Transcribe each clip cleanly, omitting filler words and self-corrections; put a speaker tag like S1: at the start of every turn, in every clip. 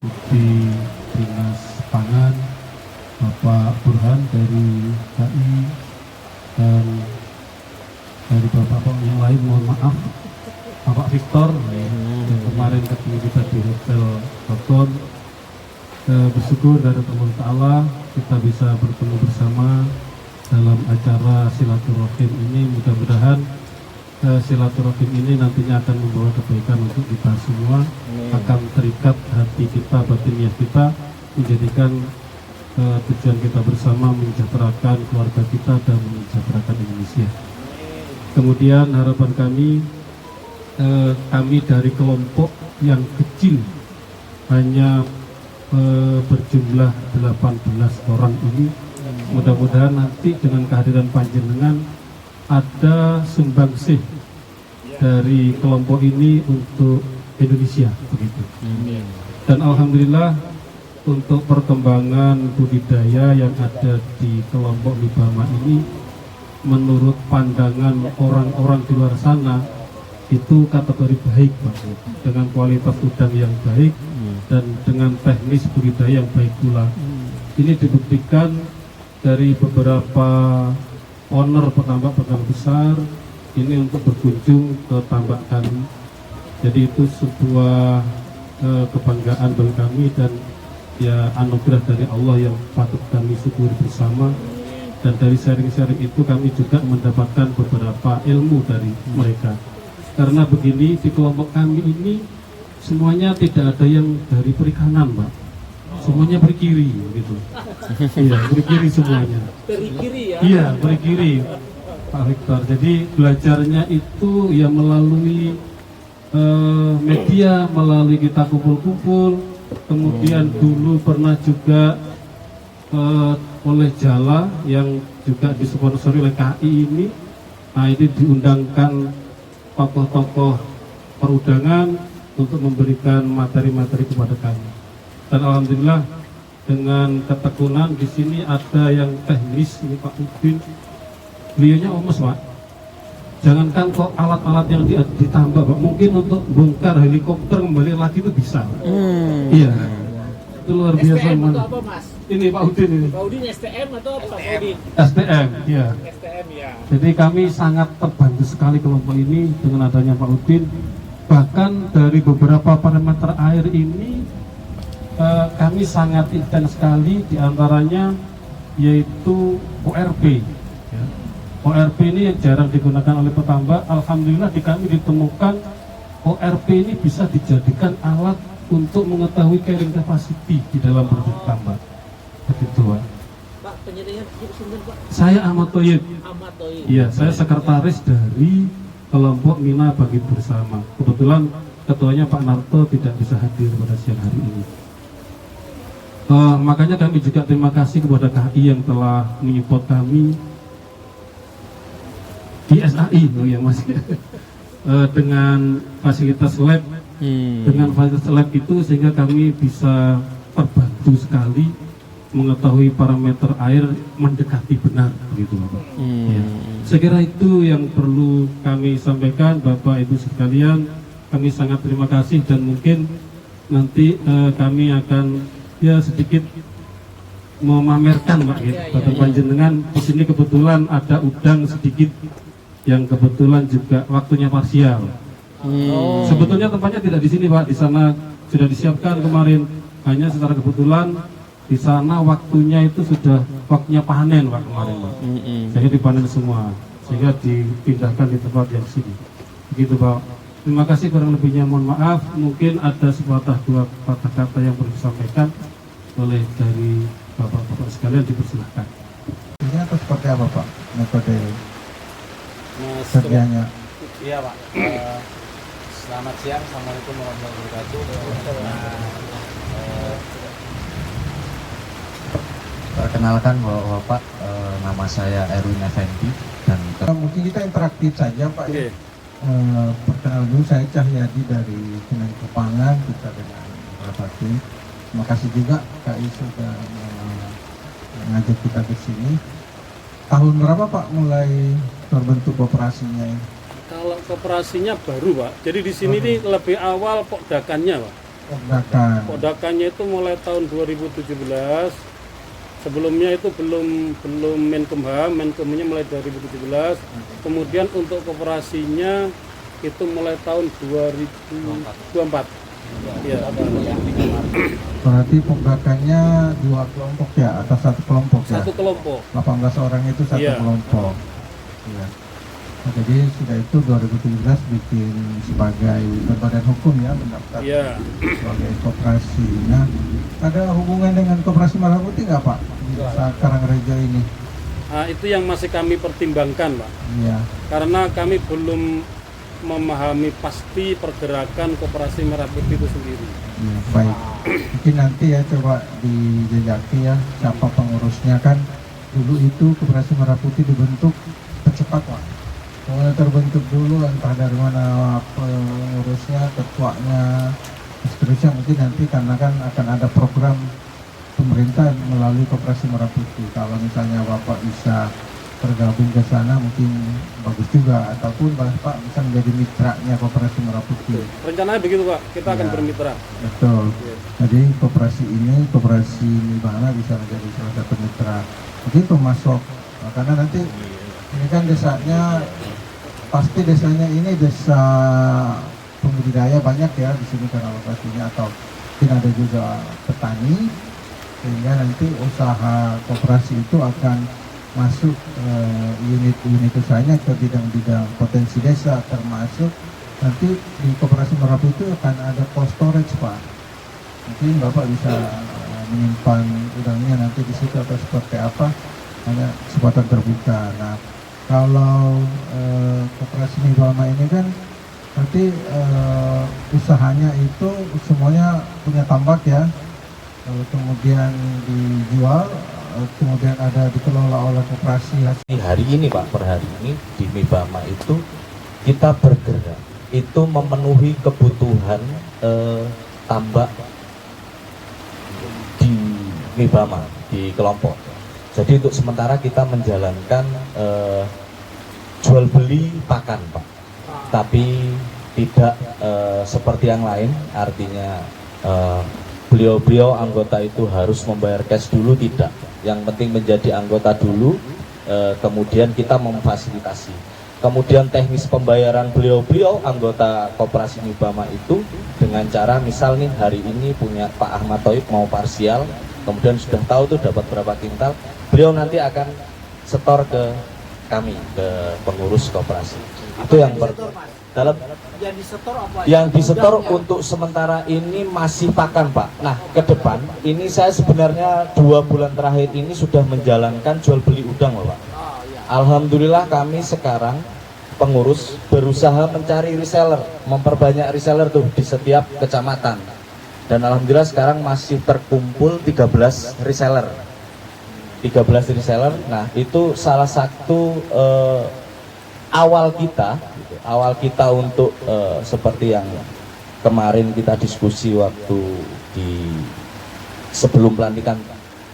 S1: di Dinas Pangan, Bapak Burhan dari KI, dan dari bapak-bapak yang lain mohon maaf, Bapak Victor yang kemarin ketemu kita di Hotel Hoton. Bersyukur dari Allah Ta'ala kita bisa bertemu bersama dalam acara silaturahim ini. Mudah-mudahan silaturahim ini nantinya akan membawa kebaikan untuk kita semua. Akan terikat hati kita, batiniah kita, menjadikan tujuan kita bersama mensejahterakan keluarga kita dan mensejahterakan Indonesia. Kemudian harapan kami dari kelompok yang kecil, hanya berjumlah 18 orang ini, mudah-mudahan nanti dengan kehadiran panjenengan ada sumbangsih dari kelompok ini untuk Indonesia begitu. Dan alhamdulillah untuk perkembangan budidaya yang ada di kelompok Libama ini, menurut pandangan orang-orang di luar sana itu kategori baik, Pak, dengan kualitas udang yang baik dan dengan teknis budidaya yang baik pula. Ini dibuktikan dari beberapa owner petambak-petambak besar ini untuk berkunjung ke tambak kami. Jadi itu sebuah kebanggaan bagi kami dan ya anugerah dari Allah yang patut kami syukuri bersama. Dan dari sharing-sharing itu kami juga mendapatkan beberapa ilmu dari mereka. Karena begini, di kelompok kami ini semuanya tidak ada yang dari perikanan, Pak. Semuanya berkiri gitu. Iya, berkiri semuanya.
S2: Berkiri ya?
S1: Iya, berkiri, Pak Victor. Jadi belajarnya itu ya melalui media, melalui kita kumpul-kumpul. Kemudian dulu pernah juga oleh Jala yang juga disponsori oleh KI ini. Nah, ini diundangkan tokoh-tokoh perudangan untuk memberikan materi-materi kepada kami. Dan alhamdulillah dengan ketekunan di sini ada yang teknis, ini Pak Udin, beliaunya omes, Pak. Jangankan kok alat-alat yang ditambah, Pak, mungkin untuk bongkar helikopter kembali lagi itu bisa. Iya, itu luar biasa.
S2: STM atau apa, Mas?
S1: Ini Pak Udin ini.
S2: Pak Udin STM atau apa? Pak Udin?
S1: STM, iya.
S2: STM ya.
S1: Jadi kami sangat terbantu sekali kelompok ini dengan adanya Pak Udin. Bahkan dari beberapa parameter air ini kami sangat intens sekali, diantaranya yaitu ORP. Ya. ORP ini yang jarang digunakan oleh petambak. Alhamdulillah di kami ditemukan ORP ini bisa dijadikan alat untuk mengetahui carrying capacity di dalam produk tambak. Begitu, Pak.
S2: Pak, penyediaan sumber, Pak?
S1: Saya Ahmad Thoyib.
S2: Ahmad Thoyib.
S1: Iya, saya sekretaris dari kelompok Mina Bagi Bersama. Kebetulan ketuanya Pak Narto tidak bisa hadir pada siang hari ini. Makanya kami juga terima kasih kepada KI yang telah menyupport kami di SAI, yang masih dengan fasilitas lab. Dengan fasilitas lab itu sehingga kami bisa terbantu sekali mengetahui parameter air mendekati benar, begitu, Bapak. Ya. Saya kira itu yang perlu kami sampaikan, Bapak Ibu sekalian. Kami sangat terima kasih dan mungkin nanti kami akan ya sedikit memamerkan, Pak, gitu, pada panjenengan. Di sini kebetulan ada udang sedikit yang kebetulan juga waktunya parsial. Sebetulnya tempatnya tidak di sini, Pak. Di sana sudah disiapkan kemarin. Hanya secara kebetulan di sana waktunya itu sudah waktunya panen, Pak, kemarin, Pak. Sehingga dipanen semua, sehingga dipindahkan di tempat yang sini. Begitu, Pak. Terima kasih, kurang lebihnya mohon maaf. Mungkin ada sepatah dua patah kata yang perlu disampaikan oleh dari Bapak-bapak sekalian, dipersilahkan.
S3: Ini atau seperti apa, Pak, metode kerjanya?
S4: Iya, Pak. Selamat siang, Assalamualaikum warahmatullahi wabarakatuh.
S3: Perkenalkan bahwa Bapak, nama saya Erwin Effendi dan mungkin kita interaktif saja, Pak.
S4: Oke.
S3: Perkenalkan dulu, saya Cahyadi dari Kemenko Pangan, kita dengan Pak Fatih. Terima kasih juga KI sudah mengajak kita ke sini. Tahun berapa, Pak, mulai terbentuk operasinya ini?
S5: Kalau koperasinya baru, Pak. Jadi di sini nih lebih awal pokdakannya, Pak.
S3: Podakan.
S1: Podakannya itu mulai tahun 2017. Sebelumnya itu belum Menkumham, Menkumnya mulai 2017. Kemudian untuk koperasinya itu mulai tahun 2024. Ya.
S3: Berarti podakannya 2 kelompok ya, atau 1 kelompok ya?
S1: Satu kelompok.
S3: 18 orang itu 1
S1: Iya.
S3: kelompok. Ya. Nah, jadi sudah itu 2017 bikin sebagai badan hukum ya, mendaftar
S1: Iya.
S3: sebagai koperasi. Nah, ada hubungan dengan koperasi Merah Putih nggak Pak di desa Karangrejo ini?
S1: Nah, itu yang masih kami pertimbangkan, Pak.
S3: Iya.
S1: Karena kami belum memahami pasti pergerakan koperasi Merah Putih itu sendiri.
S3: Ya, baik. Mungkin nanti ya coba dijejaki ya siapa pengurusnya, kan dulu itu koperasi Merah Putih dibentuk cepat Pak. Mulai terbentuk dulu, entah dari mana pengurusnya, ketuanya, seterusnya. Mungkin nanti karena kan akan ada program pemerintah melalui koperasi Merah Putih. Kalau misalnya Bapak bisa tergabung ke sana mungkin bagus juga, ataupun Bapak bisa menjadi mitranya koperasi Merah Putih.
S1: Rencananya begitu, Pak. Kita akan
S3: Ya.
S1: bermitra.
S3: Betul. Jadi koperasi ini, koperasi Nibana bisa menjadi salah satu mitra. Begitu masuk. Nah, karena nanti ini kan desanya, pasti desanya ini desa pembudidaya banyak ya di sini karena lokasinya, atau mungkin ada juga petani, sehingga nanti usaha koperasi itu akan masuk unit-unit usahanya ke bidang-bidang potensi desa, termasuk nanti di koperasi Merah Putih akan ada cold storage Pak. Mungkin Bapak bisa menyimpan udangnya nanti di situ atau seperti apa, hanya kesempatan terbuka. Nah, kalau koperasi Nibama ini kan nanti usahanya itu semuanya punya tambak ya, lalu kemudian dijual, kemudian ada dikelola oleh koperasi.
S5: Hari ini Pak, per hari ini di Mibama itu kita bergerak itu memenuhi kebutuhan tambak di Mibama, di kelompok. Jadi untuk sementara kita menjalankan jual beli pakan Pak, tapi tidak seperti yang lain, artinya beliau-beliau anggota itu harus membayar cash dulu, tidak. Yang penting menjadi anggota dulu, kemudian kita memfasilitasi. Kemudian teknis pembayaran beliau-beliau anggota koperasi Mibama itu dengan cara misal nih hari ini punya Pak Ahmad Thoib mau parsial, kemudian sudah tahu tuh dapat berapa kintal, beliau nanti akan setor ke kami, ke pengurus koperasi. Itu yang dalam
S2: Yang disetor apa?
S5: yang disetor untuk sementara ini masih pakan Pak. Nah ke depan ini saya sebenarnya 2 bulan terakhir ini sudah menjalankan jual beli udang Pak.
S2: Oh, iya.
S5: Alhamdulillah kami sekarang pengurus berusaha mencari reseller, memperbanyak reseller tuh di setiap kecamatan. Dan alhamdulillah sekarang masih terkumpul 13 reseller. 13 reseller. Nah, itu salah satu awal kita untuk seperti yang kemarin kita diskusi waktu di sebelum pelantikan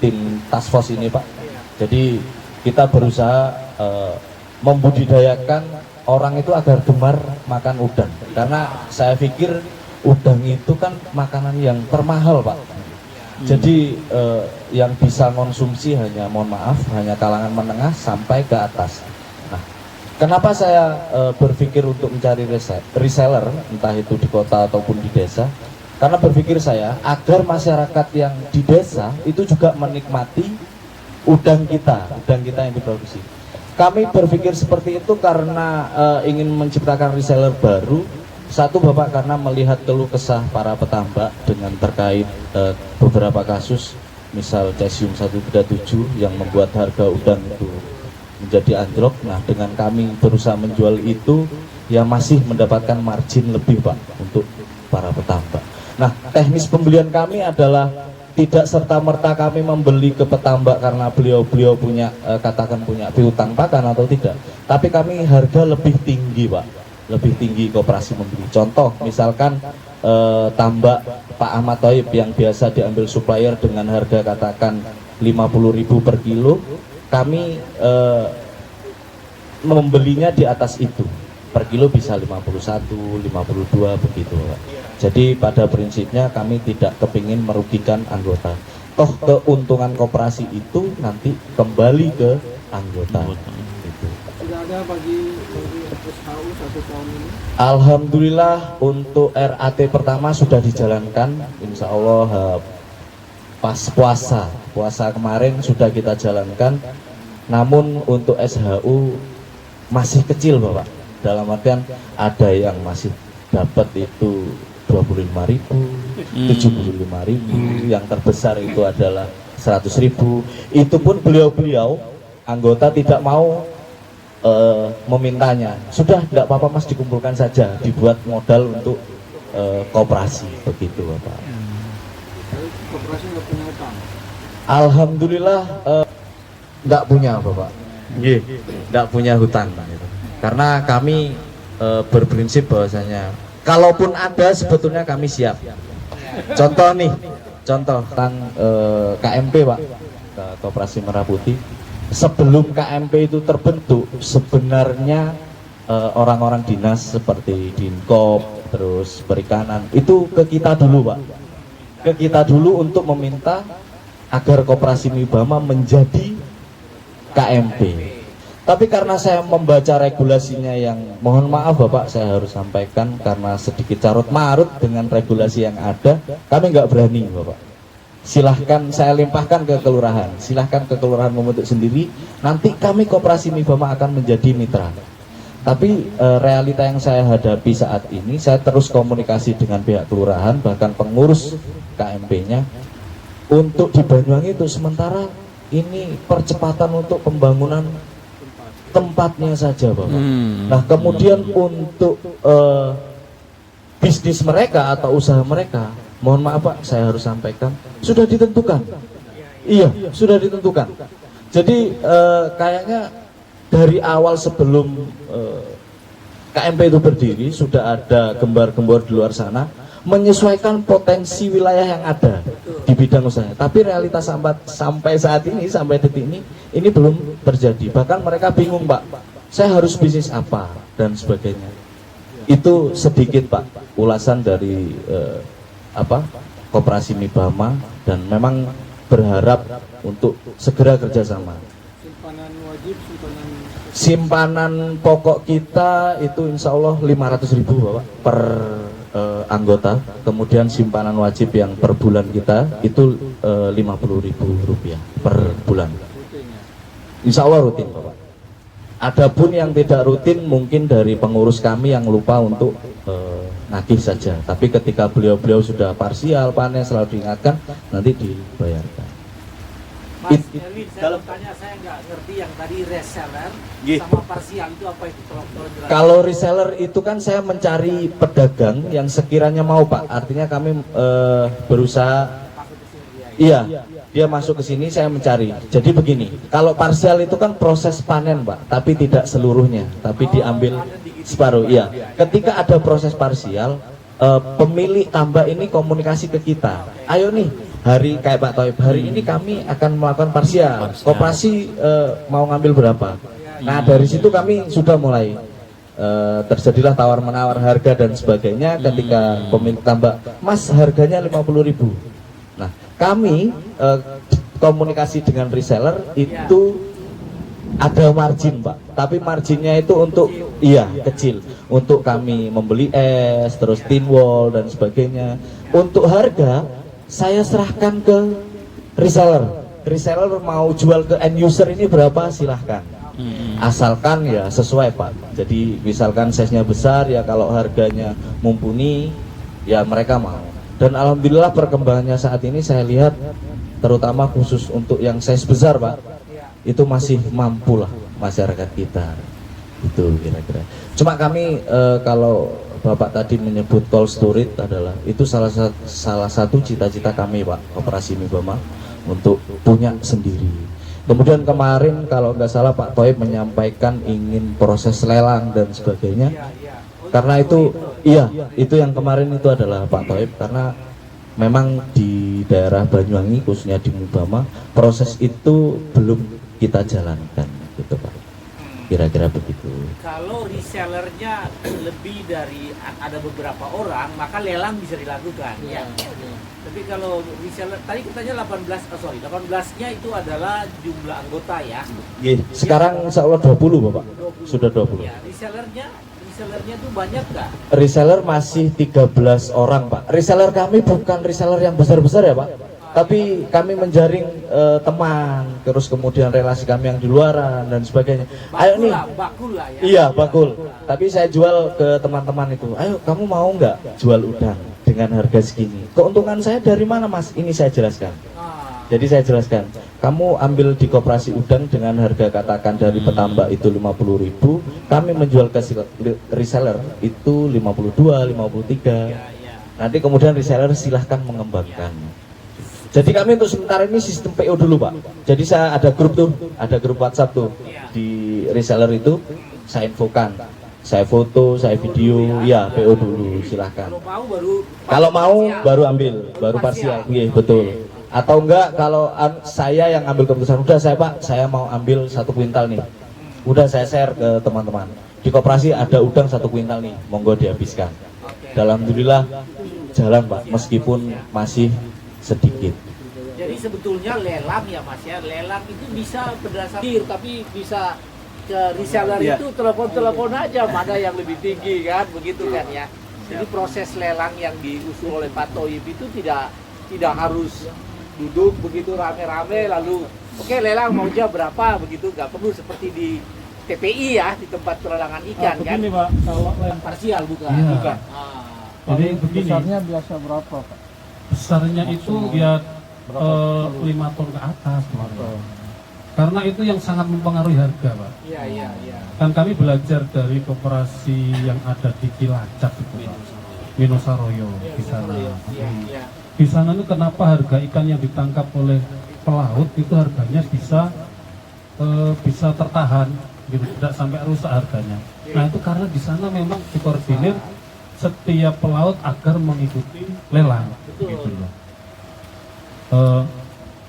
S5: tim task force ini Pak. Jadi kita berusaha membudidayakan orang itu agar gemar makan udang, karena saya pikir udang itu kan makanan yang termahal Pak. Jadi yang bisa konsumsi hanya, mohon maaf, hanya kalangan menengah sampai ke atas. Nah, kenapa saya berpikir untuk mencari reseller, entah itu di kota ataupun di desa? Karena berpikir saya agar masyarakat yang di desa itu juga menikmati udang kita yang diproduksi. Kami berpikir seperti itu karena ingin menciptakan reseller baru. Satu Bapak, karena melihat keluh kesah para petambak dengan terkait beberapa kasus, misal cesium 137 yang membuat harga udang itu menjadi anjlok. Nah, dengan kami berusaha menjual itu, ya masih mendapatkan margin lebih Pak untuk para petambak. Nah, teknis pembelian kami adalah tidak serta-merta kami membeli ke petambak karena beliau-beliau punya katakan punya piutang pakan atau tidak, tapi kami harga lebih tinggi Pak, lebih tinggi koperasi membeli. Contoh misalkan tambak Pak Ahmad Thoib yang biasa diambil supplier dengan harga katakan 50.000 per kilo, kami membelinya di atas itu, per kilo bisa 51, 52 begitu Pak. Jadi pada prinsipnya kami tidak kepingin merugikan anggota. Toh keuntungan koperasi itu nanti kembali ke anggota. Gitu.
S6: Sudah ada bagi SHU 1 tahun ini?
S5: Alhamdulillah untuk RAT pertama sudah dijalankan, insya Allah pas puasa kemarin sudah kita jalankan. Namun untuk SHU masih kecil Bapak, dalam artian ada yang masih dapat itu 25.000, 75.000, yang terbesar itu adalah 100.000. Itu pun beliau-beliau anggota tidak mau memintanya. Sudah, tidak apa-apa Mas, dikumpulkan saja, dibuat modal untuk koperasi, begitu Bapak.
S6: Koperasi nggak punya utang?
S5: Alhamdulillah nggak punya Bapak, nggak punya hutang gitu. Karena kami berprinsip bahwasanya kalaupun ada sebetulnya kami siap. Contoh tentang KMP Pak, Koperasi Merah Putih. Sebelum KMP itu terbentuk, sebenarnya orang-orang dinas seperti Dinkop, terus Perikanan, itu ke kita dulu Pak. Ke kita dulu untuk meminta agar Koperasi Mibama menjadi KMP. Tapi karena saya membaca regulasinya yang, mohon maaf Bapak, saya harus sampaikan karena sedikit carut marut dengan regulasi yang ada, kami nggak berani Bapak. Silahkan saya limpahkan ke kelurahan, silahkan ke kelurahan membentuk sendiri, nanti kami Koperasi Mibama akan menjadi mitra. Tapi realita yang saya hadapi saat ini, saya terus komunikasi dengan pihak kelurahan, bahkan pengurus KMP-nya, untuk di Banyuwangi itu sementara ini percepatan untuk pembangunan tempatnya saja Bapak. Nah kemudian untuk bisnis mereka atau usaha mereka, mohon maaf Pak, saya harus sampaikan, sudah ditentukan. Iya, sudah ditentukan. Jadi kayaknya dari awal sebelum KMP itu berdiri, sudah ada gembar-gembor di luar sana menyesuaikan potensi wilayah yang ada di bidang usaha. Tapi realitas sampai saat ini, sampai detik ini belum terjadi. Bahkan mereka bingung Pak, saya harus bisnis apa dan sebagainya. Itu sedikit Pak ulasan dari Koperasi Mibama, dan memang berharap untuk segera kerjasama.
S6: Simpanan wajib,
S5: Simpanan pokok kita itu insya Allah 500.000 Bapak per anggota. Kemudian simpanan wajib yang per bulan kita itu 50.000 rupiah per bulan. Insya Allah rutin Bapak. Adapun yang tidak rutin mungkin dari pengurus kami yang lupa untuk nagih saja. Tapi ketika beliau-beliau sudah parsial panen selalu diingatkan, nanti dibayarkan.
S2: Mas Elvin, saya bertanya, saya nggak ngerti yang tadi reseller sama parsial itu apa itu? Tolong jelaskan.
S5: Kalau reseller itu kan saya mencari pedagang yang sekiranya mau Pak. Artinya kami berusaha, iya, dia masuk ke sini, saya mencari. Jadi begini, kalau parsial itu kan proses panen Pak, tapi tidak seluruhnya, tapi diambil separuh. Iya, ketika ada proses parsial, pemilik tambak ini komunikasi ke kita. Ayo nih, hari kayak Pak Toib, hari ini kami akan melakukan parsial. Koperasi mau ngambil berapa? Nah dari situ kami sudah mulai terjadilah tawar menawar harga dan sebagainya. Ketika pemilik tambak, Mas harganya 50.000. Nah kami komunikasi dengan reseller itu ada margin Pak, tapi marginnya itu untuk kecil, untuk kami membeli es, terus tin wall dan sebagainya. Untuk harga saya serahkan ke reseller. Reseller mau jual ke end user ini berapa silahkan, asalkan ya sesuai Pak. Jadi misalkan size-nya besar ya, kalau harganya mumpuni ya mereka mau. Dan alhamdulillah perkembangannya saat ini saya lihat, terutama khusus untuk yang size besar Pak, itu masih mampu lah masyarakat kita. Itu kira-kira. Cuma kami kalau Bapak tadi menyebut cold storage adalah itu salah satu cita-cita kami Pak, Koperasi Mibama, untuk punya sendiri. Kemudian kemarin kalau nggak salah Pak Toib menyampaikan ingin proses lelang dan sebagainya. Karena itu itu yang kemarin itu adalah Pak Toib, karena memang di daerah Banyuwangi khususnya di Mibama proses itu belum kita jalankan gitu Pak. kira-kira begitu.
S2: Kalau resellernya lebih dari ada beberapa orang, maka lelang bisa dilakukan. Ya. Tapi kalau reseller tadi katanya 18-nya itu adalah jumlah anggota ya.
S5: Sekarang insya Allah 20 Bapak.
S2: 20.
S5: Sudah 20.
S2: Ya, resellernya tuh banyak nggak?
S5: Reseller masih 13 orang Pak. Reseller kami bukan reseller yang besar-besar ya Pak. Tapi kami menjaring teman, terus kemudian relasi kami yang di luaran dan sebagainya. Ayo nih,
S2: bakul lah ya.
S5: iya bakul. Tapi saya jual ke teman-teman itu. Ayo kamu mau nggak jual udang dengan harga segini? Keuntungan saya dari mana Mas? Ini saya jelaskan. Jadi saya jelaskan. Kamu ambil di koperasi udang dengan harga katakan dari petambak itu 50.000, kami menjual ke reseller itu 52, 53. Nanti kemudian reseller silahkan mengembangkan. Jadi kami untuk sementara ini sistem PO dulu Pak. Jadi saya ada grup tuh, ada grup WhatsApp tuh di reseller itu saya infokan, saya foto, saya video, ya PO dulu silahkan. Kalau mau baru ambil, baru parsial, iya betul. Atau enggak kalau saya yang ambil keputusan, udah saya Pak, saya mau ambil 1 kuintal nih, udah saya share ke teman-teman. Di koperasi ada udang 1 kuintal nih, monggo dihabiskan. Alhamdulillah jalan Pak, meskipun masih sedikit.
S2: Jadi sebetulnya lelang ya Mas ya, lelang itu bisa berdasarkan, tapi bisa ke reseller itu telepon aja mana yang lebih tinggi kan, begitu kan ya. Jadi proses lelang yang diusul oleh Pak Toib itu tidak harus duduk begitu rame-rame lalu oke, lelang maunya berapa begitu, nggak perlu seperti di TPI ya, di tempat pelelangan ikan kan.
S1: Begini Pak, kalau
S2: Parsial bukan.
S1: Iya.
S2: Bukan.
S1: Jadi begini.
S3: Besarnya biasa berapa Pak?
S1: Besarnya itu ya 5 ton ke atas. Karena itu yang sangat mempengaruhi harga Pak.
S2: Iya.
S1: Kan kami belajar dari koperasi yang ada di Cilacap itu Pak, Minosaroyo di sana.
S2: Iya.
S1: Di sana itu kenapa harga ikan yang ditangkap oleh pelaut itu harganya bisa tertahan gitu, tidak sampai rusak harganya. Nah itu karena di sana memang dikoordinir setiap pelaut agar mengikuti lelang gitu loh.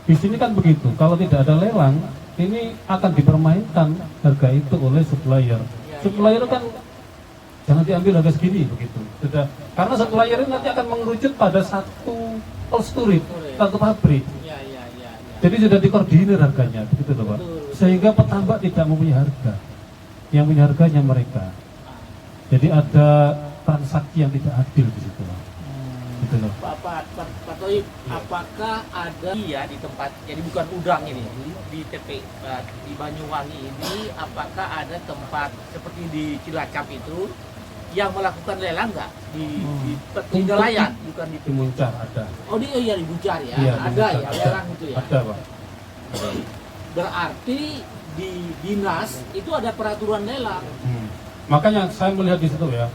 S1: Di sini kan begitu, kalau tidak ada lelang ini akan dipermainkan harga itu oleh supplier. Supplier kan jangan diambil harga segini begitu. Sudah, karena supplier ini nanti akan mengerucut pada satu storage, satu pabrik. Jadi sudah dikoordinir harganya, begitu loh Pak. Sehingga petambak tidak mempunyai harga, yang punya harganya mereka. Jadi ada transaksi yang tidak adil di situ Pak. Gitu loh.
S2: Pak Toib, apakah ada ya di tempat, jadi bukan udang ini di di Banyuwangi ini, apakah ada tempat seperti di Cilacap itu yang melakukan lelang nggak di nelayan, bukan di
S1: Muncar ada.
S2: Oh iya di Muncar ya,
S1: Iya,
S2: ada
S1: di
S2: ya
S1: Muncar
S2: lelang itu ya.
S1: Ada Pak.
S2: Berarti di dinas itu ada peraturan lelang.
S1: Makanya saya melihat di situ ya.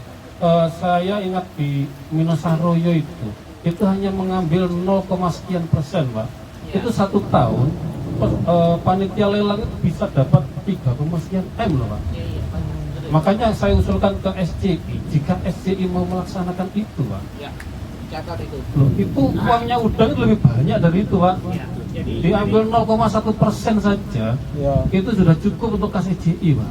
S1: Saya ingat di Minosaroyo itu hanya mengambil 0, sekian persen Pak. Itu 1 tahun panitia lelang itu bisa dapat 3, sekian M loh Pak. Makanya saya usulkan ke SCI, jika SCI mau melaksanakan itu Pak,
S2: Ya, catat itu.
S1: loh, itu uangnya udang itu lebih banyak dari itu Pak.
S2: Jadi
S1: Diambil 0,1% saja, itu sudah cukup untuk kasih SCI Pak.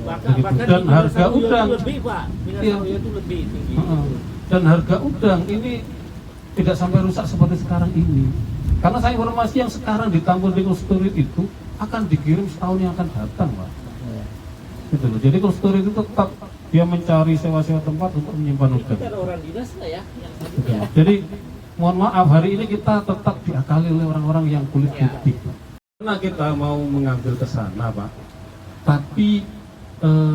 S2: bahkan
S1: Dan
S2: di
S1: harga
S2: Minosaroyo
S1: udang
S2: itu lebih Pak, Minosaroyo itu lebih tinggi.
S1: Dan harga udang ini tidak sampai rusak seperti sekarang ini. Karena saya informasi yang sekarang ditampung di cold storage itu akan dikirim setahun yang akan datang Pak. Gitu loh. Jadi cold storage itu tetap dia mencari sewa-sewa tempat untuk menyimpan udang.
S2: Kita ada orang dinas lah ya yang satu
S1: Gitu
S2: ya.
S1: loh. Jadi mohon maaf hari ini kita tetap diakali oleh orang-orang yang kulit putih. Karena kita mau mengambil ke sana Pak, tapi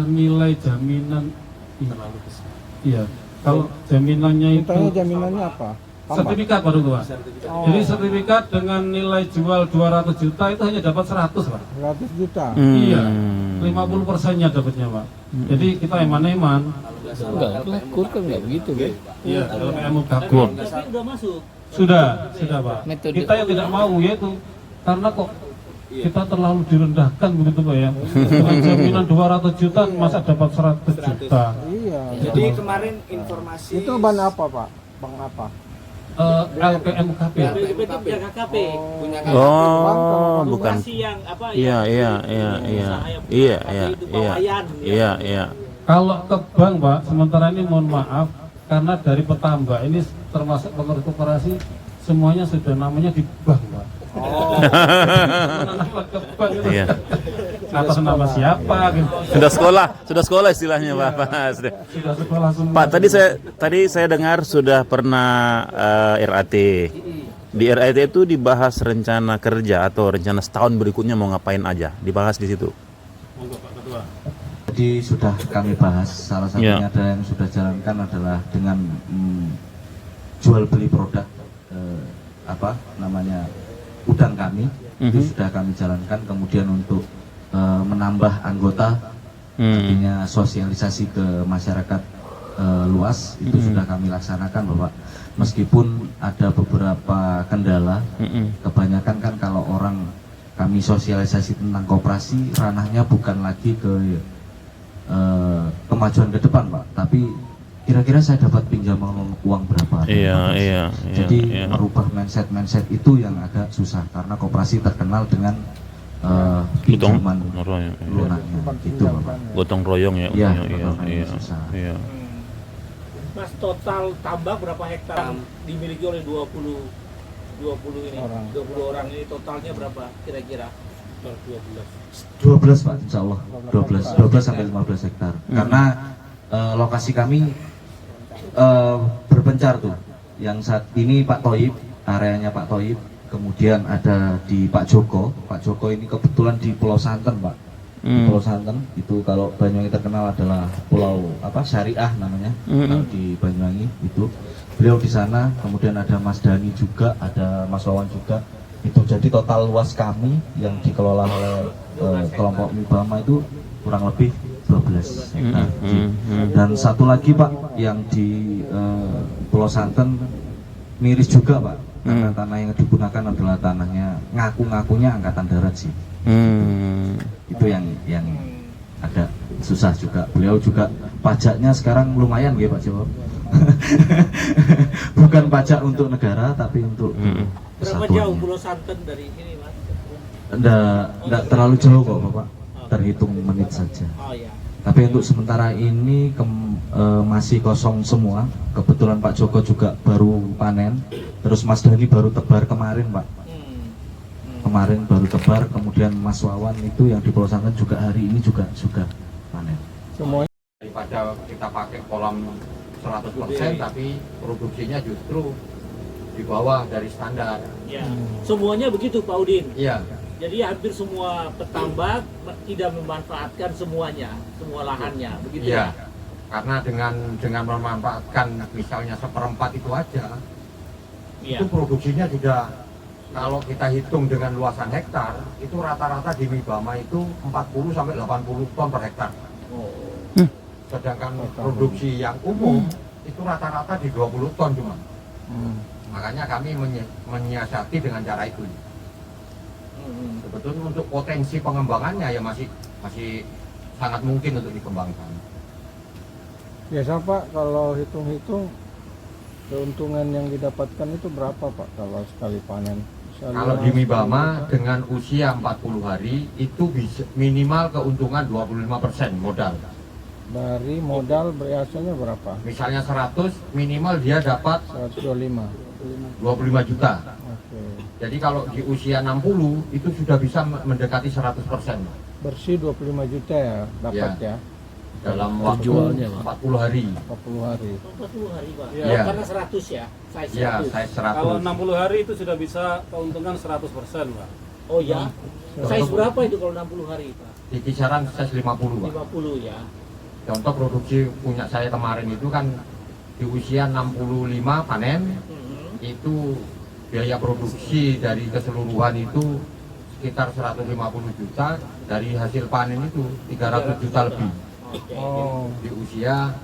S1: nilai jaminan terlalu besar. Iya, kalau jaminannya itu
S3: Jaminannya apa?
S1: sertifikat baru Pak. Jadi sertifikat dengan nilai jual 200 juta itu hanya dapat 100 Pak.
S3: 100 juta.
S1: Iya, 50%-nya dapatnya Pak. Jadi kita eman-eman.
S6: Enggak, kur kan enggak begitu kan?
S1: Iya, kalau kamu
S2: Tapi
S1: gabung.
S2: udah masuk.
S1: Sudah Pak.
S6: Metode.
S1: Kita yang tidak mau yaitu karena kok kita terlalu direndahkan begitu Pak ya. Dengan jaminan 200 juta masa dapat 100 juta.
S3: Iya.
S6: Jadi kemarin informasi
S3: Itu ban apa Pak? Bang apa?
S1: LPMKP.
S2: LPMKP itu penjaga KP.
S6: punya
S7: Oh, bukan.
S2: Lokasi yang apa
S7: Iya,
S2: yang
S7: iya,
S2: di
S7: iya,
S2: usaha
S7: iya.
S2: yang punya
S7: Iya,
S2: KP
S7: iya,
S2: itu
S7: iya.
S2: bawayan, ya.
S7: Iya, iya.
S1: Kalau ke bank, Pak, sementara ini mohon maaf karena dari petambak ini termasuk pengurus koperasi semuanya sudah namanya di bank, Pak.
S2: Oh,
S1: Kenapa ke bank itu?
S7: Iya.
S1: Atas nama siapa gitu.
S7: Sudah sekolah istilahnya Pak. Sudah.
S1: Sudah sekolah semua.
S7: Pak, tadi saya dengar sudah pernah RAT. Di RAT itu dibahas rencana kerja atau rencana setahun berikutnya mau ngapain aja, dibahas di situ.
S1: Monggo, Pak Ketua.
S5: Jadi sudah kami bahas, salah satunya
S7: Ya.
S5: ada yang sudah jalankan adalah dengan jual beli produk apa namanya udang kami itu sudah kami jalankan. Kemudian untuk menambah anggota, artinya sosialisasi ke masyarakat luas itu sudah kami laksanakan, bahwa meskipun ada beberapa kendala, kebanyakan kan kalau orang kami sosialisasi tentang koperasi ranahnya bukan lagi ke kemajuan ke depan, Pak, tapi kira-kira saya dapat pinjaman uang berapa.
S7: Iya.
S5: Jadi merubah mindset itu yang agak susah karena koperasi terkenal dengan pinjaman lunaknya gitu, Bapak.
S7: Gotong royong ya.
S5: Iya,
S7: Iya.
S5: gotong royong susah.
S7: Iya.
S2: Mas, total tambak berapa hektar yang dimiliki oleh 20 orang ini, totalnya berapa kira-kira?
S5: 12, Pak, insya Allah 12 sampai 15 hektar. Karena lokasi kami berpencar tuh. Yang saat ini Pak Toib, areanya Pak Toib, kemudian ada di Pak Joko. Pak Joko ini kebetulan di Pulau Santen, Pak. Di Pulau Santen itu kalau Banyuwangi terkenal adalah pulau apa Syariah namanya. Kalau di Banyuwangi itu beliau di sana, kemudian ada Mas Dani juga, ada Mas Wawan juga. Itu jadi total luas kami yang dikelola oleh kelompok Mibama itu kurang lebih 12 hektar. Dan satu lagi, Pak, yang di Pulau Santen miris juga, Pak, karena tanah yang digunakan adalah tanahnya ngaku-ngakunya Angkatan Darat sih. Itu yang agak susah juga. Beliau juga pajaknya sekarang lumayan ya, Pak Jawa. Bukan pajak untuk negara tapi untuk
S2: Berapa jauh Pulau Santen dari sini, Mas?
S5: Enggak terlalu jauh kok, Bapak. Terhitung menit saja.
S2: Oh ya.
S5: Tapi untuk sementara ini masih kosong semua. Kebetulan Pak Joko juga baru panen. Terus Mas Dani baru tebar kemarin, Pak. Kemarin baru tebar. Kemudian Mas Wawan itu yang di Pulau Santen juga hari ini juga sudah panen.
S6: semuanya
S8: Daripada kita pakai kolam 100% tapi produksinya justru di bawah dari standar.
S2: Ya. Semuanya begitu, Pak Udin.
S8: Iya.
S2: Jadi hampir semua petambak tidak memanfaatkan semuanya, semua lahannya, begitu
S8: Iya.
S2: ya.
S8: Karena dengan memanfaatkan misalnya 1/4 itu aja,
S2: Iya.
S8: itu produksinya sudah, kalau kita hitung dengan luasan hektar, itu rata-rata di Mibama itu 40 sampai 80 ton per hektar.
S2: Oh.
S8: Sedangkan produksi yang umum itu rata-rata di 20 ton cuma. Makanya kami menyiasati dengan cara itu. Sebetulnya untuk potensi pengembangannya ya masih sangat mungkin untuk dikembangkan.
S6: biasa Pak, kalau hitung-hitung keuntungan yang didapatkan itu berapa Pak kalau sekali panen? Misalnya
S8: Kalau di Mibama dengan usia 40 hari itu bisa minimal keuntungan 25% modal.
S6: dari modal biasanya berapa?
S8: Misalnya 100 minimal dia dapat
S6: 125.
S8: 25 juta.
S6: Oke.
S8: Jadi kalau di usia 60 itu sudah bisa mendekati 100%
S6: Bersih 25 juta ya dapat ya.
S8: dalam waktu 40 hari.
S6: 40 hari.
S2: 40 hari, Pak.
S8: Iya.
S2: Karena 100 ya, size
S8: Ya,
S2: 100.
S8: saya
S1: Kalau
S8: 100.
S1: 60 hari itu sudah bisa keuntungan 100%, Pak.
S2: Oh ya. Size berapa itu kalau 60 hari, Pak?
S8: Di kisaran size 50, Pak.
S2: 50 ya.
S8: Contoh produksi punya saya kemarin itu kan di usia 65 panen, itu biaya produksi dari keseluruhan itu sekitar 150 juta, dari hasil panen itu 300 juta lebih
S2: Oke.
S6: Oh,
S8: di usia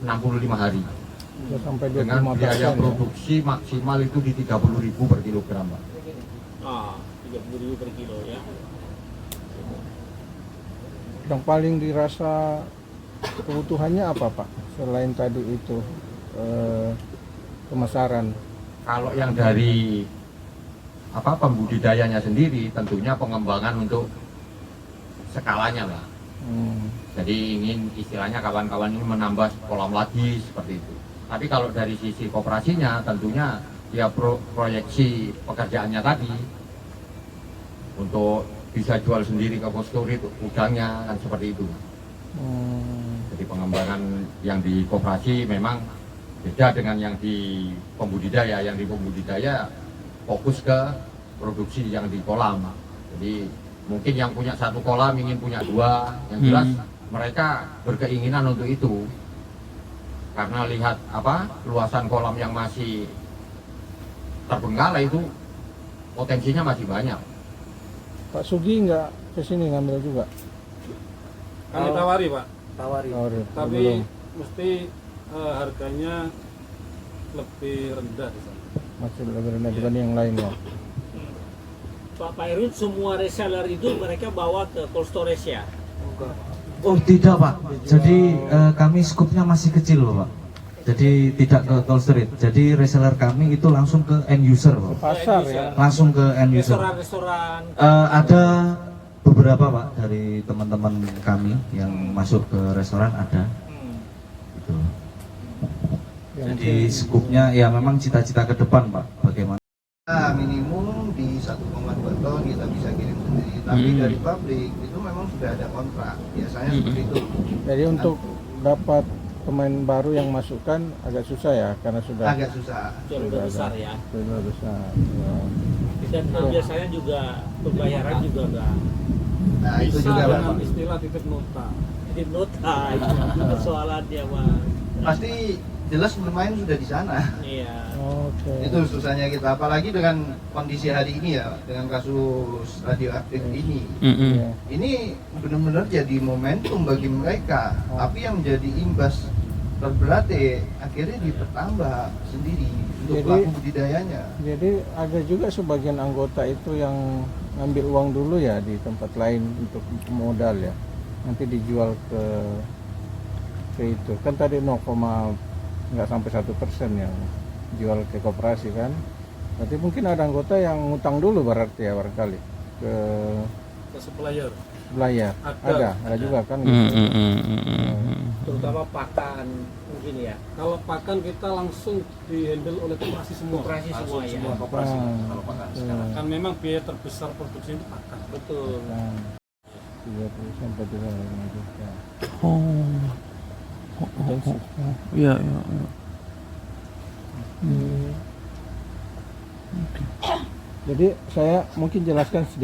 S8: 65 hari.
S6: bisa sampai
S8: Dengan
S6: 25%
S8: biaya
S6: ya.
S8: produksi maksimal itu di 30.000 per kilogram, Pak.
S2: Ah, 30.000 per kilo ya.
S6: Yang paling dirasa kebutuhannya apa Pak? Selain tadi itu pemasaran.
S8: Kalau yang dari pembudidayanya sendiri tentunya pengembangan untuk skalanya lah. Jadi ingin istilahnya kawan-kawan ini menambah kolam lagi seperti itu. Tapi kalau dari sisi koperasinya tentunya dia proyeksi pekerjaannya tadi untuk bisa jual sendiri ke postori udangnya kan seperti itu. Jadi pengembangan yang di koperasi memang beda dengan yang di pembudidaya. Yang di pembudidaya fokus ke produksi yang di kolam. Jadi mungkin yang punya satu kolam ingin punya dua, yang jelas mereka berkeinginan untuk itu. Karena lihat luasan kolam yang masih terbengkalai itu potensinya masih banyak.
S6: Pak Sugi nggak kesini ngambil juga?
S1: Kami tawari Pak,
S2: Tawari.
S1: tapi
S6: Belum.
S1: mesti harganya lebih rendah di sana.
S6: Masih lebih rendah dibanding yang lain ya.
S2: Pak Irwin, semua reseller itu mereka bawa ke cold storage ya?
S5: Oh tidak Pak, jadi kami skupnya masih kecil loh Pak. Jadi tidak ke cold storage, jadi reseller kami itu langsung ke end user Pak.
S6: Pasar ya.
S5: Langsung ke end user.
S2: Restoran-restoran.
S5: Ada beberapa Pak dari teman-teman kami yang masuk ke restoran ada. Gitu. Jadi skupnya ya memang cita-cita ke depan Pak, bagaimana?
S3: Minimum di 1,2 ton kita bisa kirim sendiri, tapi dari pabrik itu memang sudah ada kontrak, biasanya seperti itu.
S6: Jadi untuk dapat pemain baru yang masukkan agak susah ya, karena sudah
S3: Agak susah.
S2: Sudah besar ya.
S6: sudah besar. Ya.
S2: Dan biasanya juga pembayaran juga enggak
S3: Nah itu
S1: Bisa
S3: juga
S1: dengan
S3: Pak.
S1: istilah titip nota.
S2: di nota itu persoalannya Mas.
S3: Pasti jelas bermain sudah di sana.
S2: Iya.
S6: Oke.
S3: Itu susahnya kita, apalagi dengan kondisi hari ini ya, dengan kasus radioaktif ini.
S6: Iya.
S3: Ini benar-benar jadi momentum bagi mereka, tapi yang menjadi imbas terberat akhirnya dipertambah sendiri untuk
S6: Jadi-
S3: pelaku budidayanya.
S6: Jadi ada juga sebagian anggota itu yang ngambil uang dulu ya di tempat lain untuk modal ya, nanti dijual ke itu kan tadi 0, nggak sampai 1% yang jual ke koperasi kan. Berarti mungkin ada anggota yang ngutang dulu berarti ya barangkali ke
S1: Ke supplier.
S6: belayar.
S1: Ada.
S6: Ada juga kan gitu.
S2: Terutama pakan mungkin ya.
S1: Kalau pakan kita langsung dihandle oleh koperasi semua.
S2: Koperasi semua ya.
S1: Semua koperasi.
S6: Ah,
S1: Sekarang kan memang biaya terbesar produksi itu pakan.
S2: Betul.
S6: nah, 30 sampai 35 juta. Intensif.
S7: Iya, iya, iya.
S6: Jadi saya mungkin jelaskan sedikit.